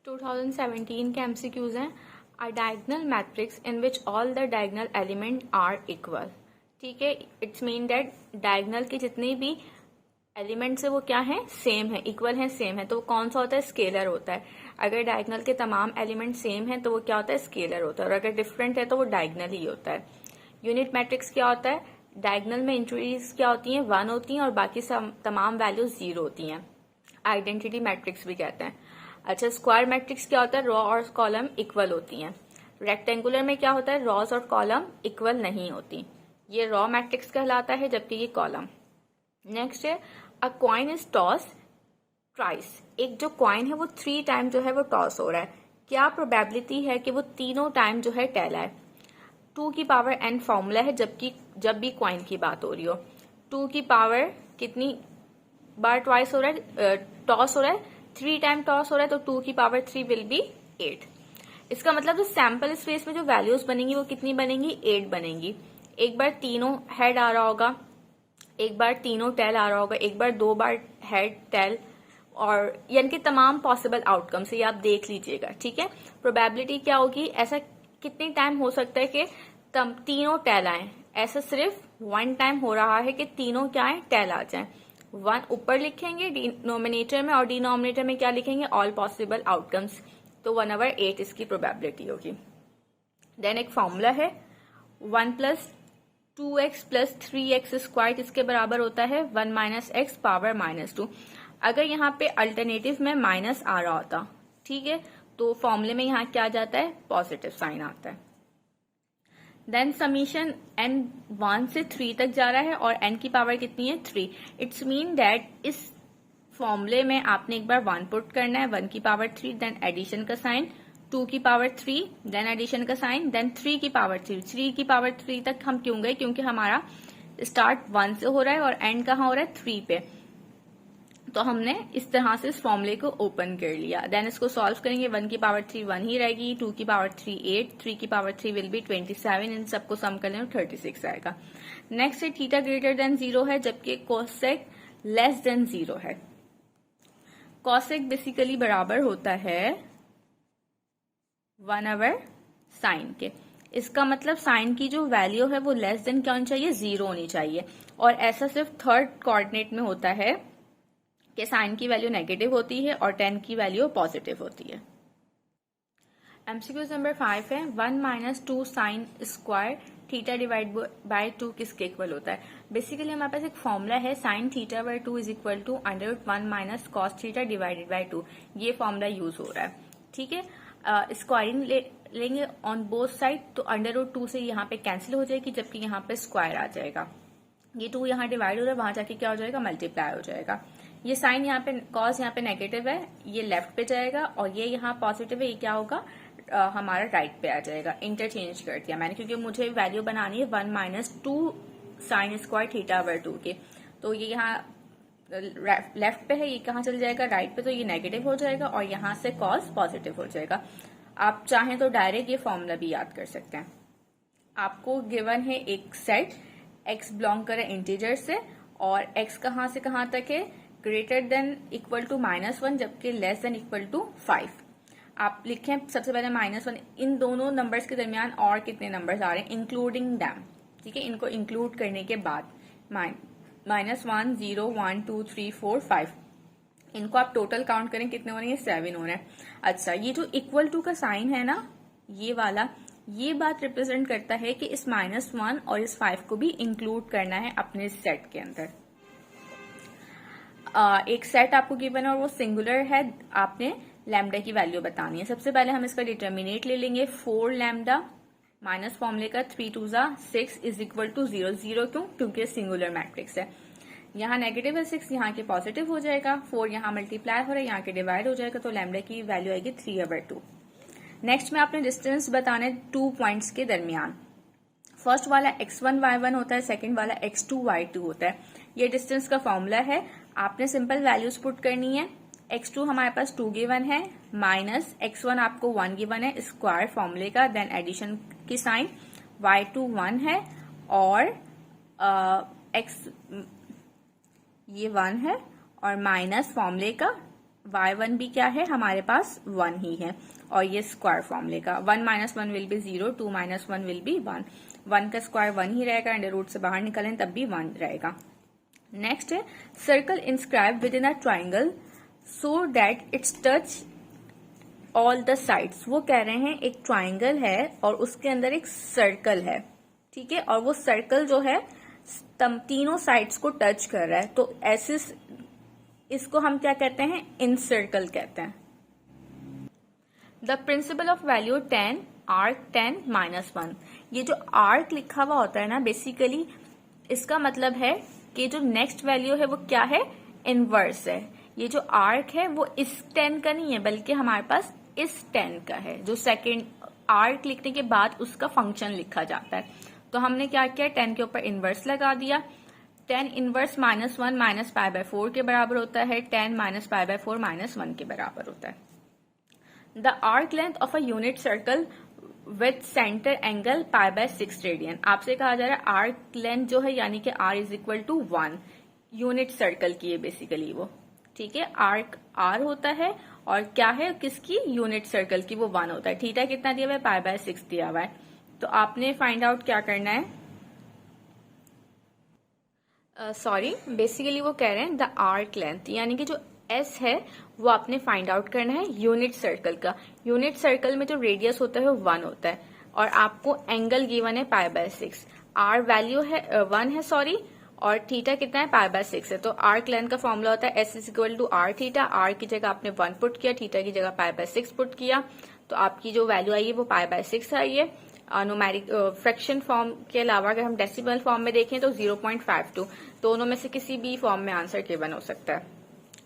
2017 के एमसीक्यूज हैं। A diagonal matrix in which all the diagonal element are equal. ठीक है, इट्स मीन दैट डायगोनल के जितने भी एलिमेंट्स है वो क्या है, सेम है, इक्वल है, सेम है। तो वो कौन सा होता है, स्केलर होता है। अगर डायगोनल के तमाम एलिमेंट सेम है तो वो क्या होता है, स्केलर होता है। और अगर डिफरेंट है तो वो डायगोनल ही होता है। यूनिट मैट्रिक्स क्या होता है, डायगोनल में एंट्रीज क्या होती हैं, 1 होती हैं और बाकी तमाम वैल्यूज 0 होती हैं। आइडेंटिटी मैट्रिक्स भी कहते हैं। अच्छा, स्क्वायर मैट्रिक्स क्या होता है, रॉ और कॉलम इक्वल होती हैं। रेक्टेंगुलर में क्या होता है, रॉज और कॉलम इक्वल नहीं होती। ये रॉ मैट्रिक्स कहलाता है, जबकि ये कॉलम। नेक्स्ट है, अ कॉइन इज टॉस ट्राइस। एक जो कॉइन है वो 3 टाइम जो है वो टॉस हो रहा है। क्या प्रोबेबिलिटी है कि वो तीनों टाइम जो है टेल आए। 2 की पावर n फॉर्मूला है, जबकि जब भी कॉइन की बात हो रही हो 2 की पावर कितनी बार ट्वाइस हो रहा है, टॉस हो रहा है, 3 टाइम टॉस हो रहा है, तो 2 की पावर 3 विल बी 8। इसका मतलब जो सैंपल स्पेस में जो वैल्यूज बनेंगी वो कितनी बनेंगी, 8 बनेंगी। एक बार तीनों हेड आ रहा होगा, एक बार तीनों टेल आ रहा होगा, एक बार 2 बार हेड टेल, और यानी कि तमाम पॉसिबल आउटकम्स ये आप देख लीजिएगा। ठीक है, प्रोबेबिलिटी क्या होगी, ऐसा कितने टाइम हो सकता है कि तीनों टेल आए। ऐसा सिर्फ 1 टाइम हो रहा है कि तीनों क्या है, टेल आ जाए। 1 ऊपर लिखेंगे डिनोमिनेटर में और डिनोमिनेटर में क्या लिखेंगे, ऑल पॉसिबल आउटकम्स। तो 1/8 इसकी प्रोबेबिलिटी होगी। देन एक फॉर्मूला है 1 + 2x + 3x स्क्वायर, इसके बराबर होता है 1 - x पावर -2। अगर यहाँ पे अल्टरनेटिव में माइनस आ रहा होता, ठीक है, तो फॉर्मूले में यहाँ क्या आ जाता है, पॉजिटिव साइन आता है। देन समीशन n 1 से 3 तक जा रहा है और n की पावर कितनी है, 3। इट्स मीन दैट इस फॉर्मूले में आपने एक बार 1 पुट करना है, 1 की पावर 3, देन एडिशन का साइन, 2 की पावर 3, देन एडिशन का साइन, देन 3 की पावर 3। 3 की पावर 3 तक हम क्यों गए, क्योंकि हमारा स्टार्ट 1 से हो रहा है और एंड कहाँ हो रहा है, 3 पे। तो हमने इस तरह से इस फॉर्मूले को ओपन कर लिया। देन इसको सॉल्व करेंगे, 1 की पावर 3 1 ही रहेगी, 2 की पावर 3 8, 3 की पावर 3 विल बी 27। इन सबको सम कर लें 36 आएगा। नेक्स्ट है थीटा ग्रेटर देन 0 है, जबकि कोसेक लेस देन 0 है। कोसेक बेसिकली बराबर होता है 1/sin के। इसका मतलब साइन की जो वैल्यू है वो लेस देन क्या होनी चाहिए, 0 होनी चाहिए। और ऐसा सिर्फ थर्ड कोऑर्डिनेट में होता है कि साइन की वैल्यू नेगेटिव होती है और 10 की वैल्यू पॉजिटिव होती है। एमसीक्यूज नंबर 5 है 1 - 2 sin square theta divide by 2 किसके इक्वल होता है। बेसिकली हमारे पास एक फॉर्मूला है sin θ/2 is equal to √1 - cos θ divided by 2। ये फॉर्मूला यूज हो रहा है। ठीक है, स्क्वायरिंग लेंगे ऑन बोथ साइड, तो √2 से यहाँ पे कैंसिल हो जाएगी, जबकि यहाँ पे स्क्वायर आ जाएगा। ये 2 यहाँ डिवाइड हो रहा है, वहां जाके क्या हो जाएगा, मल्टीप्लाई हो जाएगा। ये साइन यहाँ पे, कॉस यहाँ पे नेगेटिव है, ये लेफ्ट पे जाएगा, और ये यहाँ पॉजिटिव है, ये क्या होगा, हमारा राइट पे आ जाएगा। इंटरचेंज कर दिया मैंने, क्योंकि मुझे वैल्यू बनानी है 1 - 2 sin स्क्वायर θ/2 के। तो ये यहाँ लेफ्ट पे है, ये कहाँ चल जाएगा, राइट पे, तो ये नेगेटिव हो जाएगा और यहाँ से कॉस पॉजिटिव हो जाएगा। आप चाहें तो डायरेक्ट ये फॉर्मूला भी याद कर सकते हैं। आपको गिवन है एक सेट, x बिलोंग करे इंटीजर से, और x कहाँ से कहाँ तक है, ग्रेटर देन इक्वल टू -1, जबकि लेस देन इक्वल टू 5। आप लिखें सबसे पहले -1। इन दोनों नंबर्स के दरमियान और कितने नंबर्स आ रहे हैं, इंक्लूडिंग दैम। ठीक है, इनको इंक्लूड करने के बाद -1 0 1 2 3 4 5, इनको आप टोटल काउंट करें कितने हो रहे हैं, 7 हो रहे हैं। अच्छा, ये जो इक्वल टू का साइन है ना, ये वाला, ये बात रिप्रेजेंट करता है कि इस -1 और इस 5 को भी इंक्लूड करना है अपने सेट के अंदर। एक सेट आपको गिवन है और वो सिंगुलर है, आपने लैम्डा की वैल्यू बतानी है। सबसे पहले हम इसका डिटर्मिनेट ले लेंगे, 4 लैम्डा माइनस फॉर्मूले का 3 2 6 इज इक्वल टू 0। 0 क्यों, क्योंकि सिंगुलर मैट्रिक्स है। यहाँ नेगेटिव है 6, यहाँ के पॉजिटिव हो जाएगा, 4 यहाँ मल्टीप्लाई हो रहा है, यहाँ के डिवाइड हो जाएगा, तो लैम्डा की वैल्यू आएगी 3/2। नेक्स्ट में आपने डिस्टेंस बताना है 2 पॉइंट्स के दरमियान। फर्स्ट वाला x1 y1 होता है, सेकंड वाला x2 y2 होता है। ये डिस्टेंस का फॉर्मूला है, आपने सिंपल वैल्यूज पुट करनी है। x2 हमारे पास 2 गिवन है, माइनस x1 आपको 1 गिवन है, स्क्वायर फॉर्मूले का, देन एडिशन की साइन, y2 1 है और x ये 1 है, और माइनस फॉर्मूले का y1 भी क्या है हमारे पास 1 ही है, और ये स्क्वायर फॉर्म लेगा। 1 - 1 विल बी 0, 2 - 1 विल बी 1, 1 का स्क्वायर 1 ही रहेगा, अंडर रूट से बाहर निकलें तब भी 1 रहेगा। नेक्स्ट है circle inscribe with in a triangle so that it's touch all the sides. वो कह रहे हैं एक ट्राइंगल है और उसके अंदर एक सर्कल है, ठीक है, और वो सर्कल जो है तीनों साइड्स को टच कर रहा है, तो ऐसे इसको हम क्या कहते हैं, इनसर्कल कहते हैं। The principle of value 10 arc 10 -1। ये जो आर्क लिखा हुआ होता है ना, बेसिकली इसका मतलब है कि जो नेक्स्ट वैल्यू है वो क्या है, इनवर्स है। ये जो आर्क है वो इस 10 का नहीं है, बल्कि हमारे पास इस 10 का है। जो सेकेंड आर्क लिखने के बाद उसका फंक्शन लिखा जाता है, तो हमने क्या किया, 10 के ऊपर इनवर्स लगा दिया। 10 इनवर्स -1 - π/4 के बराबर होता है, 10 - π/4 -1 के बराबर होता है। The arc length of a unit circle with centre angle π/6 radian. आपसे कहा जा रहा है आर्क लेंथ जो है, यानी कि r = 1 यूनिट सर्कल की है बेसिकली वो, ठीक है। आर्क r होता है और क्या है किसकी, यूनिट सर्कल की, वो 1 होता है। थीटा कितना दिया हुआ है, π/6 दिया हुआ है। तो आपने फाइंड आउट क्या करना है, बेसिकली वो कह रहे हैं द आर्क लेंथ, यानी कि जो s है वो आपने फाइंड आउट करना है यूनिट सर्कल का। यूनिट सर्कल में जो रेडियस होता है वो 1 होता है, और आपको एंगल गिवन है π/6, r वैल्यू है 1 है और थीटा कितना है, π/6 है। तो आर्क लेंथ का फॉर्मूला होता है s = r थीटा। r की जगह आपने 1 पुट किया, थीटा की जगह π/6 पुट किया, तो आपकी जो वैल्यू आई है वो π/6 आई है। न्यूमेरिक फ्रैक्शन फॉर्म के अलावा अगर हम डेसिमल फॉर्म में देखें तो 0.52, दोनों में से किसी भी फॉर्म में आंसर गिवन हो सकता है।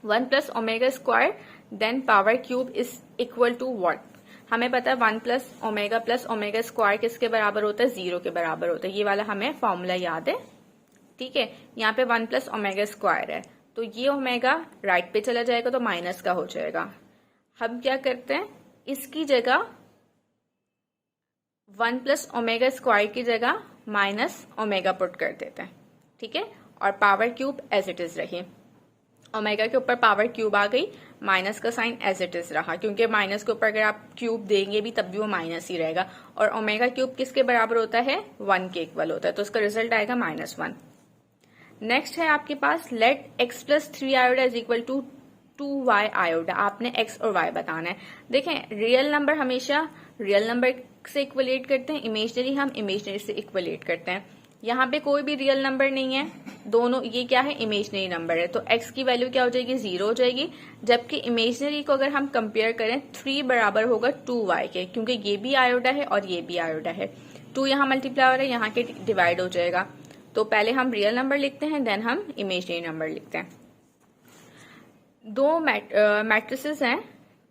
1 + ω² then power cube is equal to what. हमें पता है 1 + ω + ω² किसके बराबर होता है, 0 के बराबर होता है। ये वाला हमें फॉर्मूला याद है, ठीक है। यहाँ पे 1 + ω² है, तो ये ओमेगा राइट पे चला जाएगा तो माइनस का हो जाएगा। हम क्या करते हैं, इसकी जगह 1 + ω² की जगह -ω पुट कर देते हैं, ठीक है, और power cube as it is रही। ओमेगा के ऊपर पावर क्यूब आ गई, माइनस का साइन एज इट इज रहा, क्योंकि माइनस के ऊपर अगर आप क्यूब देंगे भी तब भी वो माइनस ही रहेगा, और ओमेगा क्यूब किसके बराबर होता है, 1 के इक्वल होता है, तो उसका रिजल्ट आएगा -1। नेक्स्ट है आपके पास let x + 3 iota is equal to 2y iota. आपने x और y बताना है। देखें रियल नंबर हमेशा रियल नंबर से इक्वलेट करते हैं, इमेजनरी हम इमेजनरी से इक्वलेट करते हैं। यहाँ पे कोई भी रियल नंबर नहीं है, दोनों ये क्या है, इमेजनरी नंबर है, तो x की वैल्यू क्या हो जाएगी, 0 हो जाएगी। जबकि इमेजनरी को अगर हम कंपेयर करें, 3 बराबर होगा 2y के, क्योंकि ये भी आयोडा है और ये भी आयोडा है। 2 यहाँ मल्टीप्लाई हो रहा है, यहाँ के डिवाइड हो जाएगा। तो पहले हम रियल नंबर लिखते हैं, देन हम इमेजनरी नंबर लिखते हैं। दो मैट्रिसेस हैं,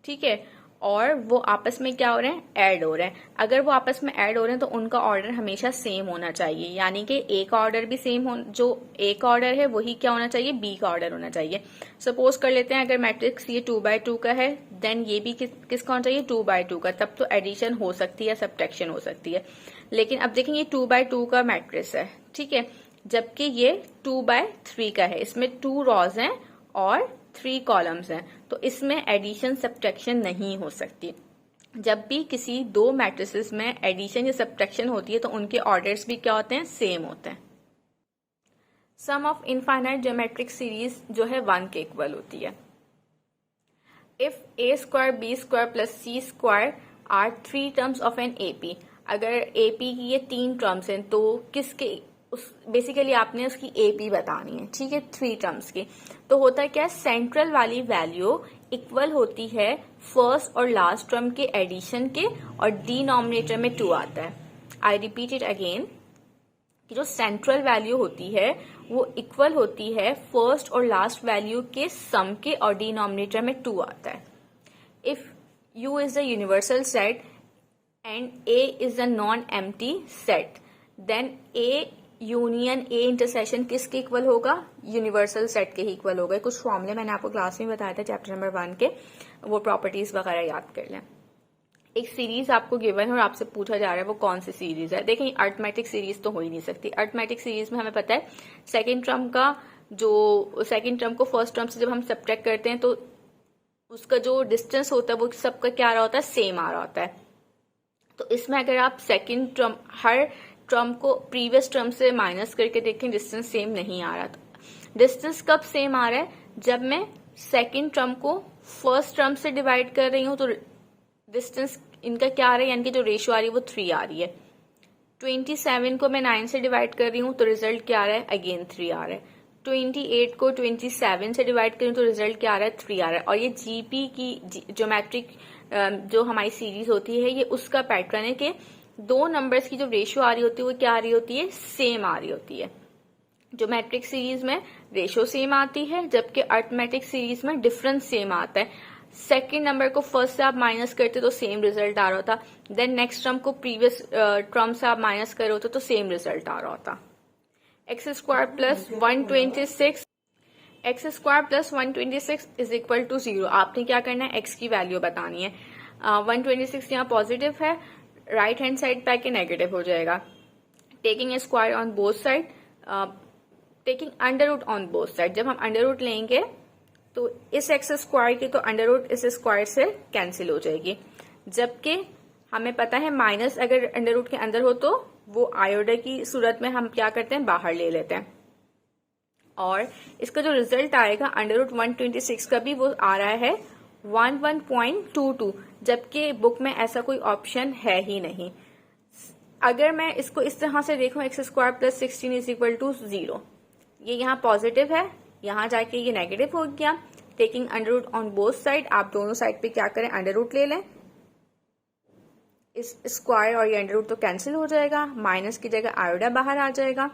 ठीक है, और वो आपस में क्या हो रहे हैं, ऐड हो रहे हैं। अगर वो आपस में ऐड हो रहे हैं तो उनका ऑर्डर हमेशा सेम होना चाहिए, यानी कि ए का ऑर्डर भी सेम हो, जो ए का ऑर्डर है वही क्या होना चाहिए, बी का ऑर्डर होना चाहिए। सपोज कर लेते हैं अगर मैट्रिक्स ये 2/2 का है, देन ये भी किसका होना चाहिए, 2/2 का, तब तो एडिशन हो सकती है, सब्ट्रैक्शन हो सकती है। लेकिन अब देखें ये 2/2 का मैट्रिक्स है, ठीक है, जबकि ये 2/3 का है, इसमें 2 रॉज हैं और 3 कॉलम्स हैं, तो इसमें एडिशन सब्ट्रैक्शन नहीं हो सकती। जब भी किसी दो मैट्रिसेस में एडिशन या सब्ट्रैक्शन होती है तो उनके ऑर्डर्स भी क्या होते हैं, सेम होते हैं। Sum of infinite geometric series जो है 1 के इक्वल होती है। If a² b² + c² are 3 terms of an AP, अगर AP की ये 3 टर्म्स हैं तो किसके, बेसिकली आपने उसकी AP बतानी है, ठीक है, 3 टर्म्स की। तो होता है क्या, सेंट्रल वाली वैल्यू इक्वल होती है फर्स्ट और लास्ट टर्म के एडिशन के, और डिनोमिनेटर में 2 आता है। आई रिपीट इट अगेन, कि जो सेंट्रल वैल्यू होती है वो इक्वल होती है फर्स्ट और लास्ट वैल्यू के सम के, और डिनोमिनेटर में 2 आता है। If U is the universal set and A is the non empty set, then A union A intersection किसके इक्वल होगा, यूनिवर्सल सेट के ही इक्वल होगा। कुछ फॉर्मूले मैंने आपको क्लास में बताया था चैप्टर नंबर 1 के, वो प्रॉपर्टीज वगैरह याद कर लें। एक सीरीज आपको गिवन है और आपसे पूछा जा रहा है वो कौन सी सीरीज है। देखिए अरिथमेटिक सीरीज तो हो ही नहीं सकती। अरिथमेटिक सीरीज में हमें पता है सेकेंड टर्म को फर्स्ट टर्म से जब हम सब्ट्रैक्ट करते हैं तो उसका जो डिस्टेंस होता है वो सबका क्या आ रहा होता है, सेम आ रहा होता है। तो इसमें अगर आप सेकंड टर्म, हर टर्म को प्रीवियस टर्म से माइनस करके देखें, डिस्टेंस सेम नहीं आ रहा। तो डिस्टेंस कब सेम आ रहा है, जब मैं सेकंड टर्म को फर्स्ट टर्म से डिवाइड कर रही हूँ, तो डिस्टेंस इनका क्या आ रहा है, यानी कि जो रेशियो आ रही है वो 3 आ रही है। 27 को मैं 9 से डिवाइड कर रही हूँ तो रिजल्ट क्या आ रहा है, अगेन 3 आ रहा है। 28 को 27 से डिवाइड करें तो रिजल्ट क्या आ रहा है, 3 आ रहा है। और ये जीपी की ज्योमेट्रिक जो हमारी सीरीज होती है, ये उसका पैटर्न है कि दो नंबर्स की जो रेशियो आ रही होती है वो क्या आ रही होती है, सेम आ रही होती है। ज्योमेट्रिक सीरीज में रेशियो सेम आती है, जबकि अरिथमेटिक सीरीज में डिफरेंस सेम आता है। सेकेंड नंबर को फर्स्ट से आप माइनस करते तो सेम रिजल्ट आ रहा होता, देन नेक्स्ट टर्म को प्रीवियस टर्म से आप माइनस कर रहे होते तो सेम रिजल्ट आ रहा होता। X square plus 126 x square plus 126 is equal to 0। आपने क्या करना है, एक्स की वैल्यू बतानी है। 126 यहाँ पॉजिटिव है, राइट हैंड साइड पे आके नेगेटिव हो जाएगा। Taking a square on both side, taking under root on both side. जब हम अंडर रूट लेंगे तो इस एक्स स्क्वायर की तो अंडर रूट इस स्क्वायर से कैंसिल हो जाएगी, जबकि हमें पता है माइनस अगर अंडर रूट के अंदर हो तो वो आयोडा की सूरत में हम क्या करते हैं, बाहर ले लेते हैं। और इसका जो रिजल्ट आएगा अंडर रूट 126 का भी, वो आ रहा है 11.22, जबकि बुक में ऐसा कोई ऑप्शन है ही नहीं। अगर मैं इसको इस तरह से देखूं, x square plus 16 is equal to 0, ये यहाँ पॉजिटिव है, यहाँ जाके ये नेगेटिव हो गया। Taking under root on both side, आप दोनों साइड पे क्या करें, अंडर रूट ले लें। इस स्क्वायर और ये अंडर रूट तो कैंसिल हो जाएगा, माइनस की जगह आयोडा बाहर आ जाएगा।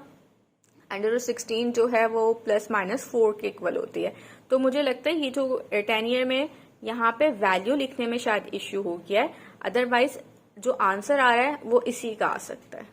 अंडर रूट 16 जो है वो प्लस माइनस 4 के इक्वल होती है। तो मुझे लगता है ये जो 10 ईयर में यहाँ पे वैल्यू लिखने में शायद इश्यू हो गया है, अदरवाइज जो आंसर आ रहा है वो इसी का आ सकता है।